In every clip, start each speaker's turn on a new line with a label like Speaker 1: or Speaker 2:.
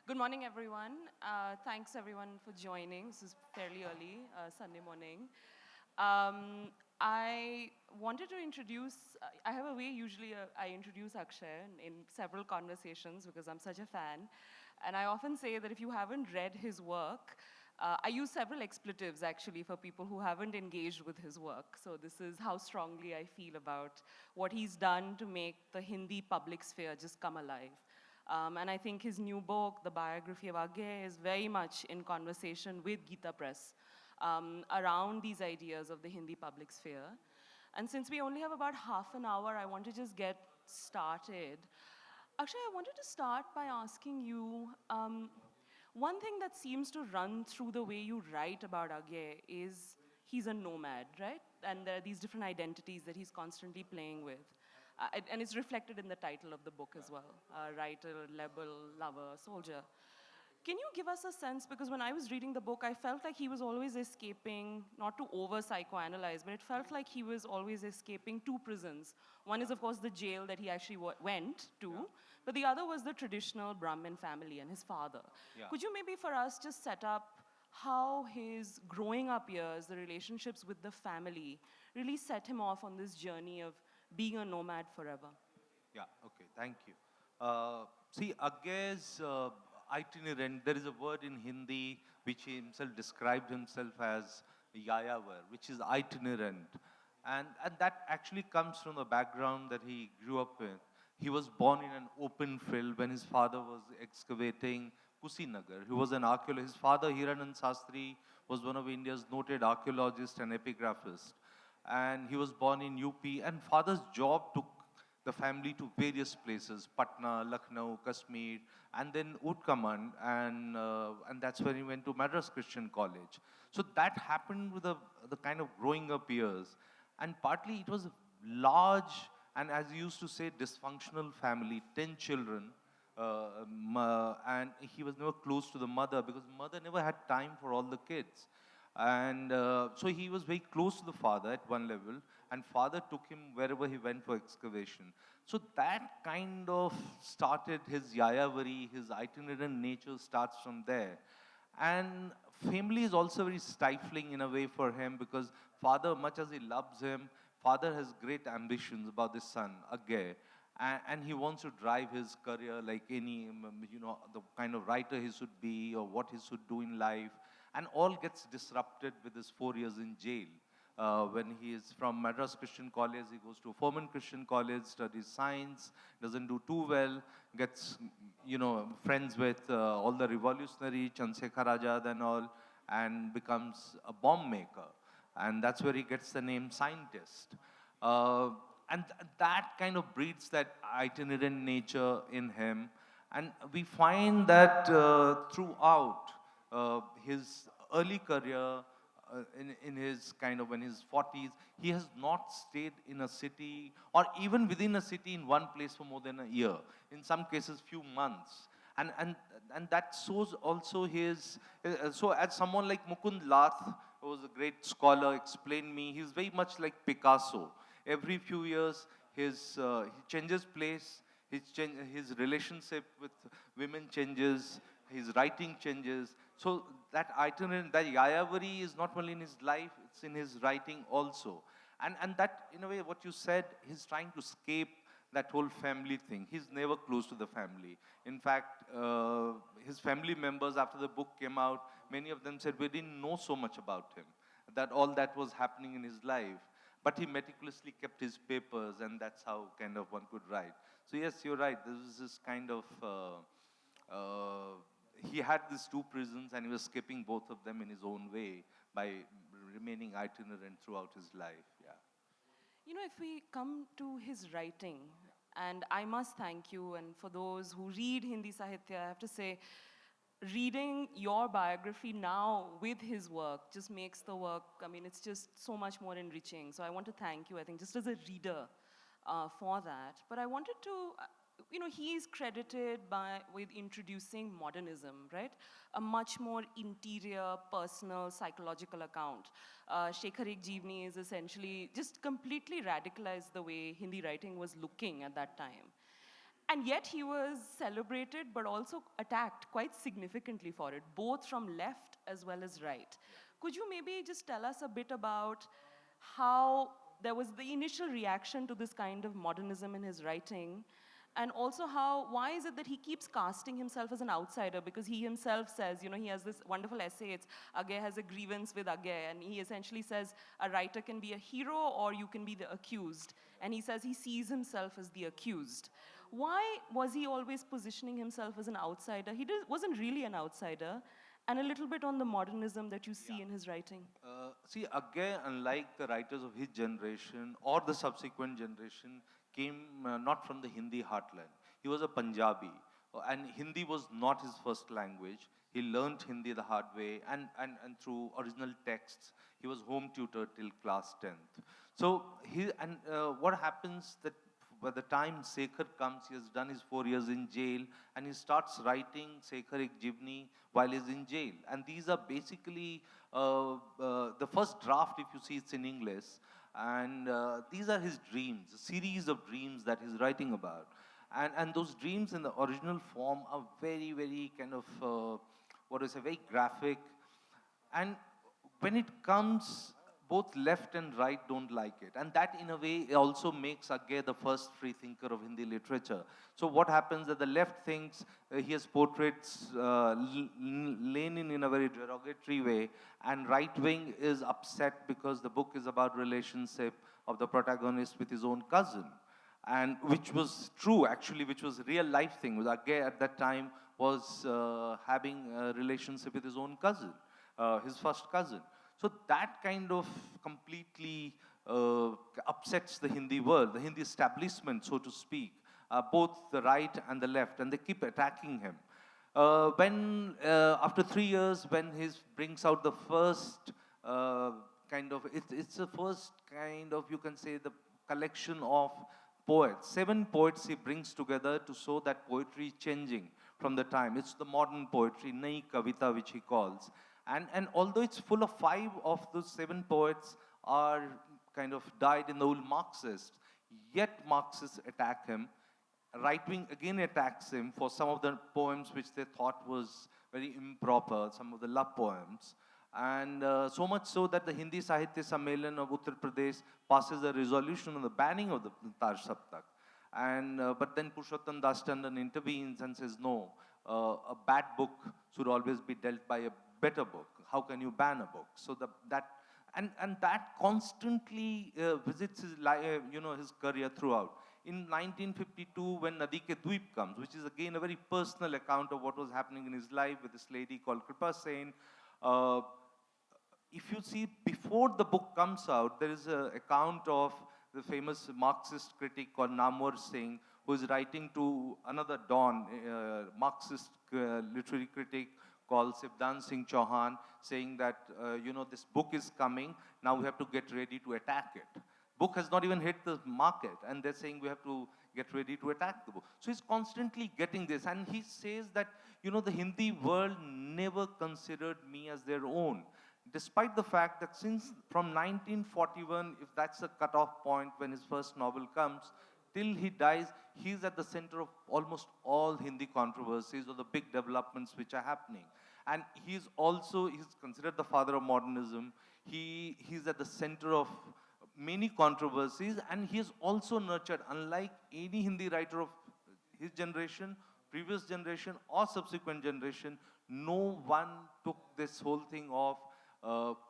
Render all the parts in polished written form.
Speaker 1: Good morning, everyone. Thanks, everyone, for joining. This is fairly early, Sunday morning. Um, I wanted to introduce, I have a way usually I introduce Akshaya in several conversations because I'm such a fan. And I often say that if you haven't read his work, I use several expletives actually for people who haven't engaged with his work. So this is how strongly I feel about what he's done to make the Hindi public sphere just come alive. And I think his new book, the biography of Agyeya, is very much in conversation with Gita Press around these ideas of the Hindi public sphere. And since we only have about half an hour, I want to just get started. Actually, I wanted to start by asking you, one thing that seems to run through the way you write about Agyeya is he's a nomad, right? And there are these different identities that he's constantly playing with. And it's reflected in the title of the book as well, writer, rebel, lover, soldier. Can you give us a sense, because when I was reading the book, I felt like he was always escaping, not to over psychoanalyze, but it felt like he was always escaping two prisons. One is, of course, the jail that he actually went to, but the other was the traditional Brahmin family and his father.
Speaker 2: Yeah.
Speaker 1: Could you maybe for us just set up how his growing up years, the relationships with the family, really set him off on this journey of being a nomad forever?
Speaker 2: Yeah, okay, thank you. See, Agye's itinerant, there is a word in Hindi which he himself described himself as yayavar, which is itinerant. And that actually comes from the background that he grew up in. He was born in an open field when his father was excavating Kusinagar. He was an archaeologist. His father, Hiranan Sastri, was one of India's noted archaeologists and epigraphists. And he was born in UP. And father's job took the family to various places, Patna, Lucknow, Kashmir, and then Utkaman, and that's when he went to Madras Christian College. So that happened with the kind of growing up years. And partly it was a large, and as you used to say, dysfunctional family, 10 children, and he was never close to the mother because mother never had time for all the kids. And so he was very close to the father at one level, and father took him wherever he went for excavation. So that kind of started his yayavari, his itinerant nature starts from there. And family is also very stifling in a way for him because father, much as he loves him, father has great ambitions about his son, Agye. And he wants to drive his career like any, the kind of writer he should be or what he should do in life. And all gets disrupted with his 4 years in jail. When he is from Madras Christian College, he goes to Foreman Christian College, studies science, doesn't do too well, gets, friends with all the revolutionary, Chandrasekhar Azad and all, and becomes a bomb maker. And that's where he gets the name scientist. And that kind of breeds that itinerant nature in him. And we find that throughout his early career, in his kind of in his 40s, he has not stayed in a city or even within a city in one place for more than a year. In some cases, few months. And that shows also his. So, as someone like Mukund Lath, who was a great scholar, explained me, he's very much like Picasso. Every few years, he changes place, his relationship with women changes, his writing changes. So that itinerant, that yayavari is not only in his life, it's in his writing also. And that, in a way, what you said, he's trying to escape that whole family thing. He's never close to the family. In fact, his family members, after the book came out, many of them said, we didn't know so much about him, that all that was happening in his life. But he meticulously kept his papers, and that's how kind of one could write. So yes, you're right. This is this kind of, he had these two prisons, and he was skipping both of them in his own way by remaining itinerant throughout his life. Yeah.
Speaker 1: You know, if we come to his writing, and I must thank you, and for those who read Hindi Sahitya, I have to say, reading your biography now with his work just makes the work, I mean, it's just so much more enriching. So I want to thank you, I think, just as a reader for that. But I wanted to, he is credited with introducing modernism, right? A much more interior, personal, psychological account. Shekhar Ek Jeevni is essentially just completely radicalized the way Hindi writing was looking at that time. And yet he was celebrated but also attacked quite significantly for it, both from left as well as right. Could you maybe just tell us a bit about how there was the initial reaction to this kind of modernism in his writing, and also why is it that he keeps casting himself as an outsider? Because he himself says, he has this wonderful essay, it's Agyeya has a grievance with Agyeya, and he essentially says a writer can be a hero or you can be the accused. And he says he sees himself as the accused. Why was he always positioning himself as an outsider? He wasn't really an outsider. And a little bit on the modernism that you see in his writing.
Speaker 2: See, Agyeya, unlike the writers of his generation or the subsequent generation, came not from the Hindi heartland. He was a Punjabi, and Hindi was not his first language. He learned Hindi the hard way, and through original texts. He was home tutor till class 10th. So, what happens that by the time Sekhar comes, he has done his 4 years in jail, and he starts writing Sekhar Ek Jivni while he's in jail. And these are basically the first draft, if you see, it's in English. And these are his dreams, a series of dreams that he's writing about. And those dreams in the original form are very, very kind of, very graphic. And when it comes, both left and right don't like it. And that, in a way, also makes Agyeya the first free thinker of Hindi literature. So what happens that the left thinks he has portraits Lenin in a very derogatory way, and right wing is upset because the book is about relationship of the protagonist with his own cousin. And which was true, actually, which was a real life thing. Agyeya at that time was having a relationship with his own cousin, his first cousin. So that kind of completely upsets the Hindi world, the Hindi establishment, so to speak, both the right and the left, and they keep attacking him. After 3 years, when he brings out the first it's the first kind of, you can say, the collection of poets. 7 poets he brings together to show that poetry is changing from the time. It's the modern poetry, Nai Kavita, which he calls. And although it's full of 5 of those 7 poets are kind of died in the old Marxists, yet Marxists attack him. Right wing again attacks him for some of the poems which they thought was very improper, some of the love poems. And so much so that the Hindi Sahitya Sammelan of Uttar Pradesh passes a resolution on the banning of the Taj Saptak. And but then Purushottam Das Tandon intervenes and says, no, a bad book should always be dealt by a better book. How can you ban a book? So that constantly visits his his career throughout. In 1952, when Nadi Ke Dweep comes, which is again a very personal account of what was happening in his life with this lady called Kripa Sen, if you see, before the book comes out, there is an account of the famous Marxist critic called Namwar Singh, who is writing to another Don, Marxist literary critic called Sivdan Singh Chauhan, saying that, this book is coming, now we have to get ready to attack it. Book has not even hit the market, and they're saying we have to get ready to attack the book. So he's constantly getting this, and he says that, the Hindi world never considered me as their own. Despite the fact that since from 1941, if that's the cutoff point when his first novel comes, till he dies, he's at the center of almost all Hindi controversies or the big developments which are happening. And he's considered the father of modernism. He's at the center of many controversies, and he has also nurtured, unlike any Hindi writer of his generation, previous generation, or subsequent generation, no one took this whole thing of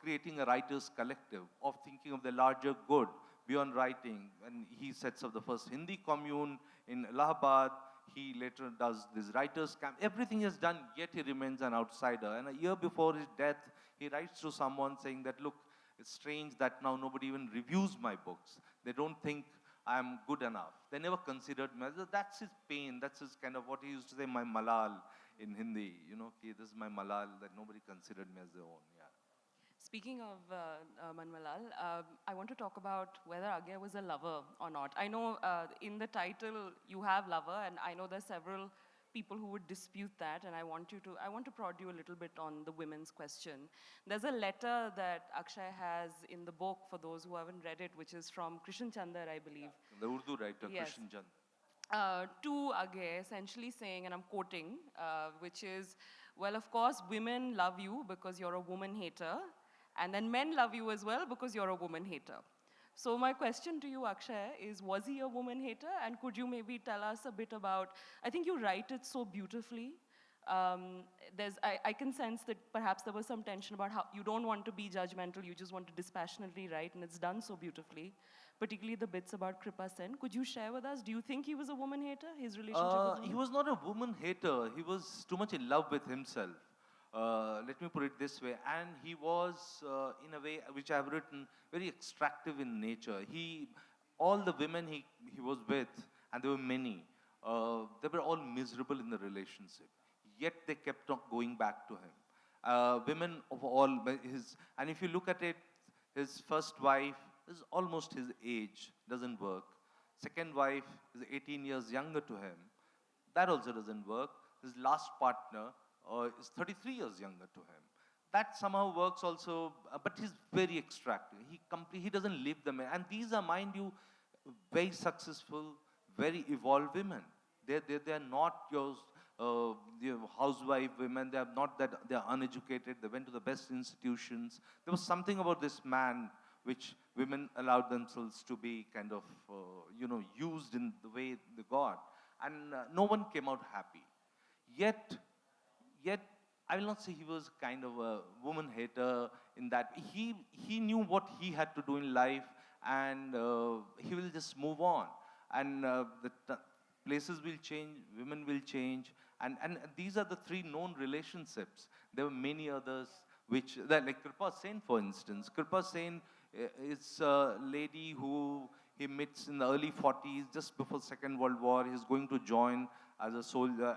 Speaker 2: creating a writers' collective, of thinking of the larger good beyond writing. And he sets up the first Hindi commune in Allahabad. He later does this writers' camp. Everything he has done, yet he remains an outsider. And a year before his death, he writes to someone saying that, look, it's strange that now nobody even reviews my books. They don't think I'm good enough. They never considered me. That's his pain. That's his kind of what he used to say, my malal in Hindi. This is my malal, that nobody considered me as their own. Yeah.
Speaker 1: Speaking of Manmalal, I want to talk about whether Agyeya was a lover or not. I know in the title you have lover, and I know there's several people who would dispute that, and I want to prod you a little bit on the women's question. There's a letter that Akshaya has in the book, for those who haven't read it, which is from Krishan Chandar, I believe.
Speaker 2: The Urdu writer,
Speaker 1: Yes.
Speaker 2: Krishan Chandar.
Speaker 1: to Agyeya, essentially saying, and I'm quoting, which is, well, of course, women love you because you're a woman hater, and then men love you as well because you're a woman hater. So my question to you, Akshaya, is was he a woman hater? And could you maybe tell us a bit about, I think you write it so beautifully. I can sense that perhaps there was some tension about how you don't want to be judgmental, you just want to dispassionately write, and it's done so beautifully, particularly the bits about Kripa Sen. Could you share with us, do you think he was a woman hater, his relationship with
Speaker 2: He
Speaker 1: women?
Speaker 2: was not a woman hater. He was too much in love with himself. Let me put it this way. And he was, in a way, which I have written, very extractive in nature. All the women he was with, and there were many, they were all miserable in the relationship. Yet they kept on going back to him. Women of all his, and if you look at it, his first wife is almost his age, doesn't work. Second wife is 18 years younger to him. That also doesn't work. His last partner is 33 years younger to him. That somehow works also, but he's very extractive. He doesn't leave them. And these are, mind you, very successful, very evolved women. They're not your housewife women. They are not that, they're uneducated. They went to the best institutions. There was something about this man which women allowed themselves to be kind of, used in the way they got. And no one came out happy. Yet, yet, I will not say he was kind of a woman hater in that he knew what he had to do in life, and he will just move on. And places will change, women will change, and these are the three known relationships. There were many others like Kripa Sen, for instance. Kripa Sen is a lady who he meets in the early 40s, just before Second World War. He's going to join as a soldier,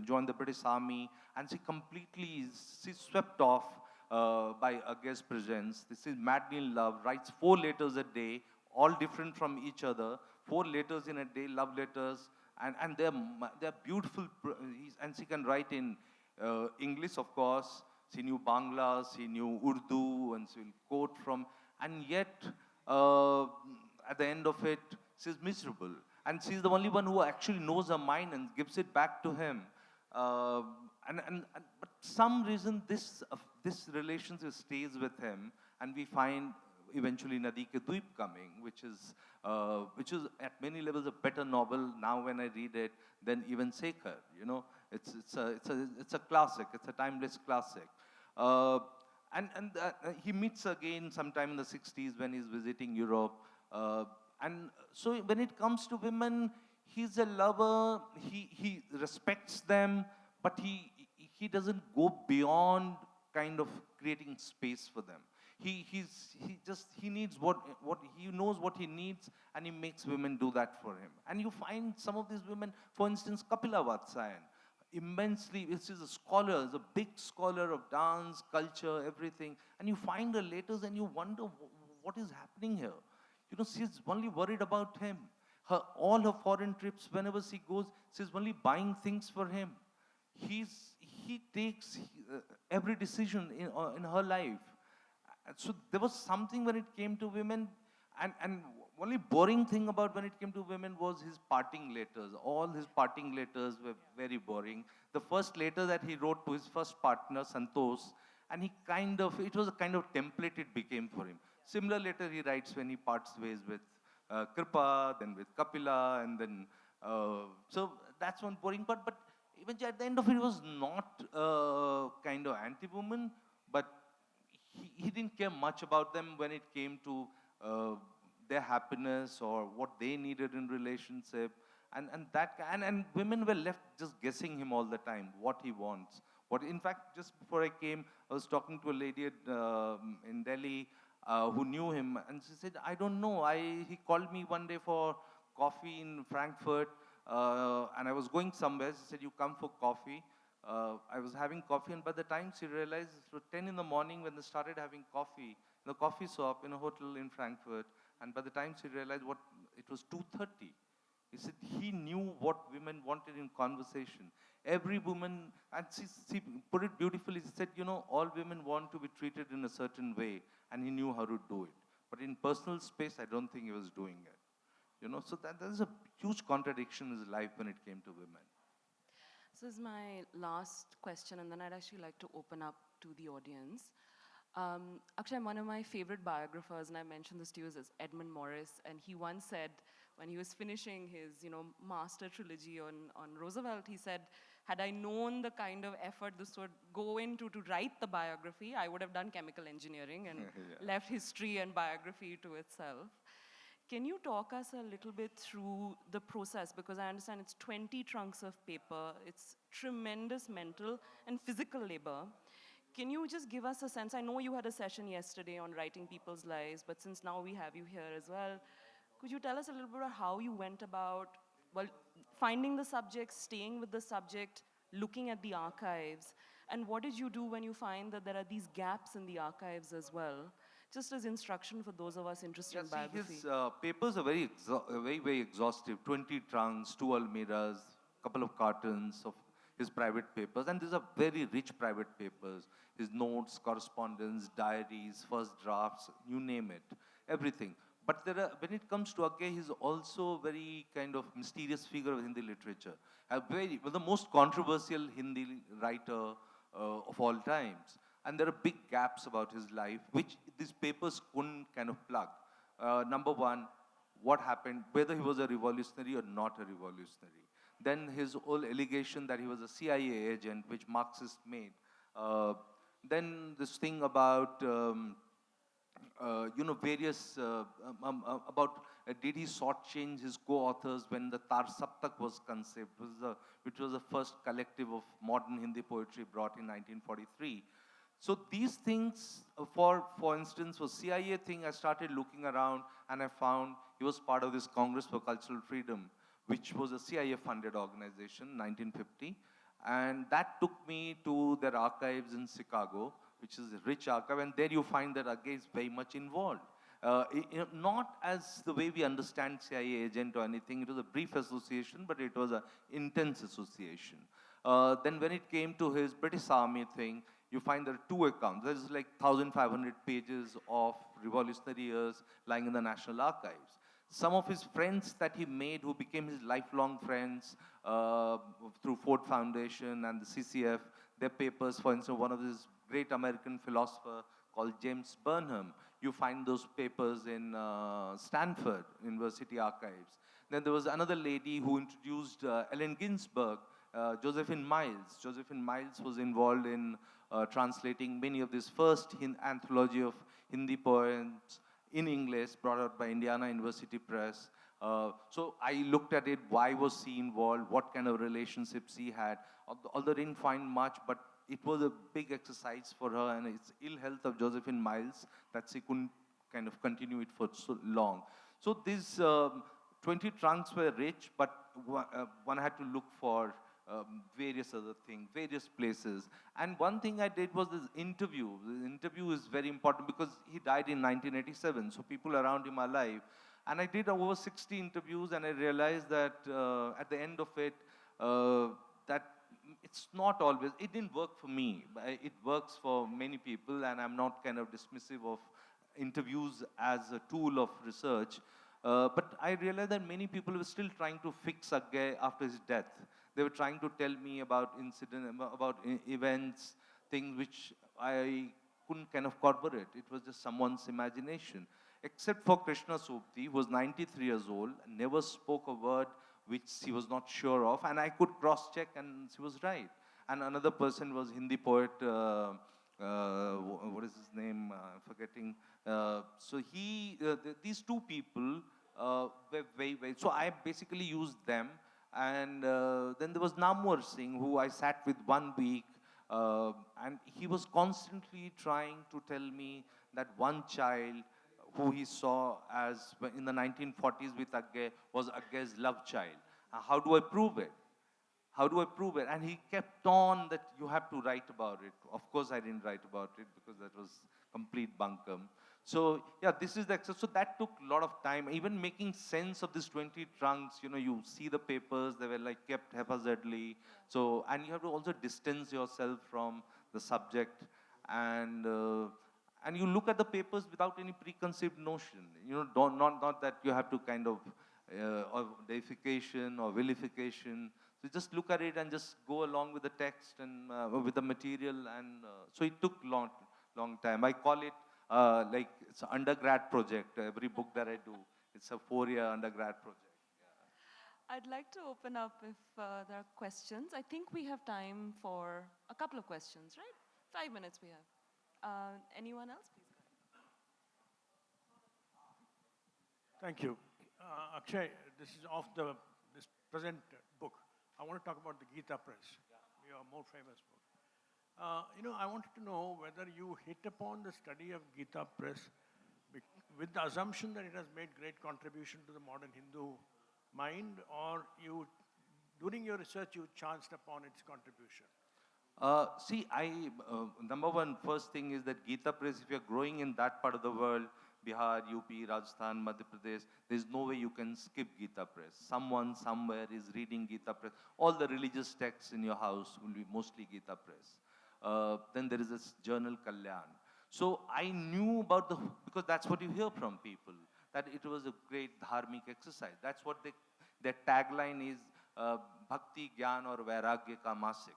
Speaker 2: join the British Army, and she's swept off by Agyeya's presence. This is madly in love. Writes 4 letters a day, all different from each other. 4 letters in a day, love letters, and they're beautiful. And she can write in English, of course. She knew Bangla, she knew Urdu, and she will quote from. And yet, at the end of it, she's miserable. And she's the only one who actually knows her mind and gives it back to him. Uh, but some reason this relationship stays with him, and we find eventually Nadi Ke Dweep coming, which is at many levels a better novel now when I read it than even Sekhar. It's a classic. It's a timeless classic. Uh, and he meets again sometime in the 60s when he's visiting Europe. And so when it comes to women, he's a lover. He respects them, but he doesn't go beyond kind of creating space for them. He needs what he knows what he needs, and he makes women do that for him. And you find some of these women, for instance, Kapila Vatsyayan, immensely, she's a scholar, is a big scholar of dance, culture, everything. And you find her letters and you wonder what is happening here. She's only worried about him. All her foreign trips, whenever she goes, she's only buying things for him. He takes every decision in her life. So there was something when it came to women, and only boring thing about when it came to women was his parting letters. All his parting letters were very boring. The first letter that he wrote to his first partner, Santosh, and it was a kind of template it became for him. Similar letter he writes when he parts ways with Kripa, then with Kapila, and then, so that's one boring part. But even at the end of it, was not kind of anti-woman, but he didn't care much about them when it came to their happiness or what they needed in relationship. And women were left just guessing him all the time, what he wants. In fact, just before I came, I was talking to a lady in Delhi who knew him, and she said, I don't know. He called me one day for coffee in Frankfurt, and I was going somewhere. She said, you come for coffee. I was having coffee, and by the time she realized it was 10 in the morning when they started having coffee in a coffee shop in a hotel in Frankfurt, and by the time she realized it was 2:30. He said he knew what women wanted in conversation. Every woman, and she put it beautifully. She said, all women want to be treated in a certain way, and he knew how to do it. But in personal space, I don't think he was doing it. So there's a huge contradiction in his life when it came to women.
Speaker 1: This is my last question, and then I'd actually like to open up to the audience. Actually, one of my favorite biographers, and I mentioned this to you, is Edmund Morris, and he once said, when he was finishing his, master trilogy on Roosevelt, he said, had I known the kind of effort this would go into to write the biography, I would have done chemical engineering and
Speaker 2: Yeah.
Speaker 1: left history and biography to itself. Can you talk us a little bit through the process? Because I understand it's 20 trunks of paper, it's tremendous mental and physical labor. Can you just give us a sense? I know you had a session yesterday on writing people's lives, but since now we have you here as well, could you tell us a little bit about how you went about, well, finding the subject, staying with the subject, looking at the archives, and what did you do when you find that there are these gaps in the archives as well? Just as instruction for those of us interested
Speaker 2: Yeah,
Speaker 1: in
Speaker 2: see,
Speaker 1: biography.
Speaker 2: his papers are very exhaustive. 20 trunks, 2 almiras, couple of cartons of his private papers, and these are very rich private papers. His notes, correspondence, diaries, first drafts, you name it, everything. But when it comes to Agyeya, he's also a very kind of mysterious figure of Hindi literature. The most controversial Hindi writer of all times. And there are big gaps about his life, which these papers couldn't kind of plug. Number one, what happened, whether he was a revolutionary or not a revolutionary. Then his whole allegation that he was a CIA agent, which Marxists made. Uh, then this thing about various about did he shortchange his co-authors when the Tar Saptak was conceived, which was the first collective of modern Hindi poetry brought in 1943. So these things, for instance, for CIA thing, I started looking around and I found he was part of this Congress for Cultural Freedom, which was a CIA-funded organization, 1950. And that took me to their archives in Chicago, which is a rich archive, and there you find that Agyeya is very much involved. Not as the way we understand CIA agent or anything. It was a brief association, but it was an intense association. Then when it came to his British Army thing, you find there are two accounts. There's like 1,500 pages of revolutionary years lying in the National Archives. Some of his friends that he made, who became his lifelong friends through Ford Foundation and the CCF, their papers, for instance, one of his great American philosopher called James Burnham, you find those papers in Stanford University archives. Then there was another lady who introduced Allen Ginsberg, Josephine Miles. Josephine Miles was involved in translating many of these first anthology of Hindi poems in English, brought out by Indiana University Press. So I looked at it, why was he involved, what kind of relationships he had. Although I didn't find much, but it was a big exercise for her, and it's ill health of Josephine Miles that she couldn't kind of continue it for so long. So these 20 trunks were rich, but one had to look for various other things, various places. And one thing I did was this interview. The interview is very important because he died in 1987, so people around him are alive. And I did over 60 interviews, and I realized that at the end of it, that it's not always, it didn't work for me. It works for many people, and I'm not kind of dismissive of interviews as a tool of research. But I realized that many people were still trying to fix Agyeya after his death. They were trying to tell me about events, things which I couldn't kind of corroborate. It was just someone's imagination. Except for Krishna Sobti, who was 93 years old, never spoke a word which he was not sure of, and I could cross-check, and she was right. And another person was Hindi poet, what is his name? Forgetting. These two people were very. So I basically used them, and then there was Namwar Singh, who I sat with 1 week, and he was constantly trying to tell me that one child who he saw as in the 1940s with Agyeya was Agyeya's love child. How do I prove it? How do I prove it? And he kept on that you have to write about it. Of course, I didn't write about it because that was complete bunkum. So yeah, this is the exercise. So that took a lot of time. Even making sense of these 20 trunks, you see the papers, they were like kept haphazardly. So, and you have to also distance yourself from the subject, and you look at the papers without any preconceived notion. Not that you have to kind of or deification or vilification. So just look at it and just go along with the text and with the material. And so it took long time. I call it like it's an undergrad project. Every book that I do, it's a 4-year undergrad project.
Speaker 1: I'd like to open up if there are questions. I think we have time for a couple of questions, right? 5 minutes we have. Anyone else, please?
Speaker 3: Thank you. Akshay, this is of this present book. I want to talk about the Gita Press, your more famous book. I wanted to know whether you hit upon the study of Gita Press with the assumption that it has made great contribution to the modern Hindu mind, or during your research, you chanced upon its contribution?
Speaker 2: See, number one, first thing is that Gita Press, if you're growing in that part of the world, Bihar, UP, Rajasthan, Madhya Pradesh, there's no way you can skip Gita Press. Someone somewhere is reading Gita Press. All the religious texts in your house will be mostly Gita Press. Then there is this journal Kalyan. So I knew about because that's what you hear from people, that it was a great dharmic exercise. That's what their tagline is, Bhakti, Gyan or Vairagya Ka Masik.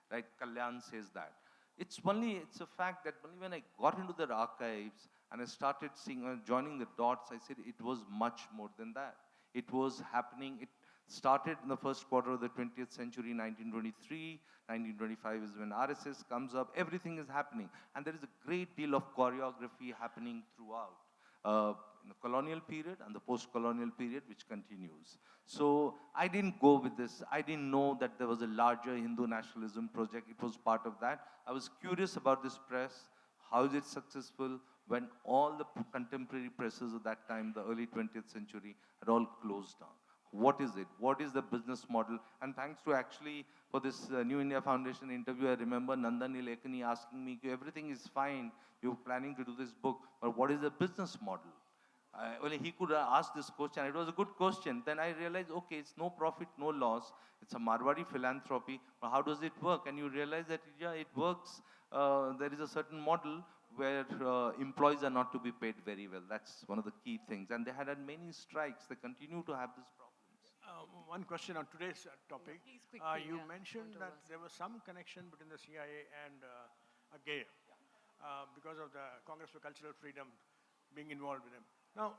Speaker 2: Right, Kalyan says that. It's a fact that only when I got into the archives and I started seeing, joining the dots, I said it was much more than that. It was happening, it started in the first quarter of the 20th century, 1923, 1925 is when RSS comes up, everything is happening. And there is a great deal of choreography happening throughout. In the colonial period and the post-colonial period, which continues. So I didn't go with this. I didn't know that there was a larger Hindu nationalism project. It was part of that. I was curious about this press. How is it successful when all the contemporary presses of that time, the early 20th century, had all closed down? What is it? What is the business model? And thanks to actually for this New India Foundation interview, I remember Nandan Nilekani asking me, everything is fine, you're planning to do this book, but what is the business model? Well, he could ask this question. It was a good question. Then I realized, okay, it's no profit, no loss. It's a Marwari philanthropy. But how does it work? And you realize that, yeah, it works. There is a certain model where employees are not to be paid very well. That's one of the key things. And they had many strikes. They continue to have these problems.
Speaker 3: One question on today's topic.
Speaker 1: Please, quickly,
Speaker 3: You mentioned that there was some connection between the CIA and Agyeya because of the Congress for Cultural Freedom being involved with them. Now,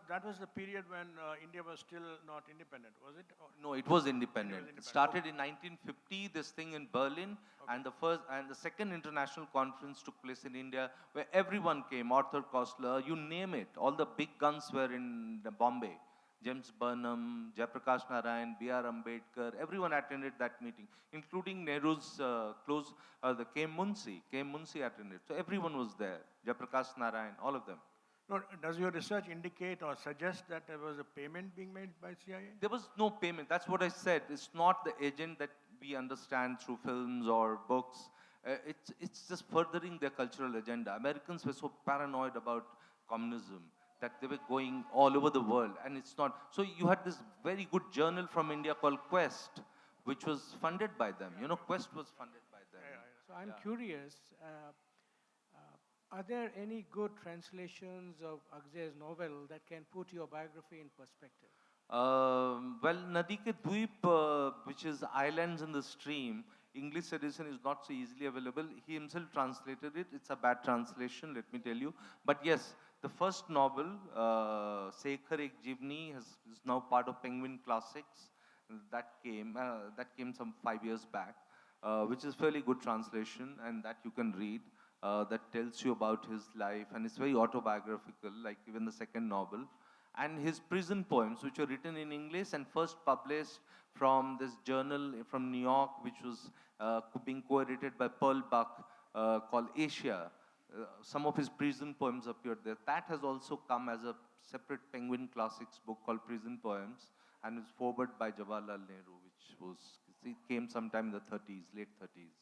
Speaker 3: that was the period when India was still not independent, was it?
Speaker 2: No, it was independent. It started in 1950, this thing in Berlin, and the second international conference took place in India, where everyone came, Arthur Koestler, you name it. All the big guns were in Bombay. James Burnham, Jayaprakash Narayan, B.R. Ambedkar, everyone attended that meeting, including Nehru's the K. Munshi. K. Munshi attended. So everyone was there, Jayaprakash Narayan, all of them.
Speaker 3: No, does your research indicate or suggest that there was a payment being made by CIA?
Speaker 2: There was no payment. That's what I said. It's not the agent that we understand through films or books. It's just furthering their cultural agenda. Americans were so paranoid about communism that they were going all over the world, and it's not. So you had this very good journal from India called Quest, which was funded by them. Quest was funded by them.
Speaker 4: So I'm curious, are there any good translations of Agyeya's novel that can put your biography in perspective?
Speaker 2: Well, Nadi Ke Dweep, which is Islands in the Stream, English edition is not so easily available. He himself translated it. It's a bad translation, let me tell you. But yes, the first novel, Sekhar Ek Jivni, is now part of Penguin Classics. That came some 5 years back, which is fairly good translation, and that you can read. That tells you about his life, and it's very autobiographical, like even the second novel. And his prison poems, which were written in English and first published from this journal from New York, which was being co-edited by Pearl Buck, called Asia. Some of his prison poems appeared there. That has also come as a separate Penguin Classics book called Prison Poems, and is forwarded by Jawaharlal Nehru, it came sometime in the 30s, late 30s.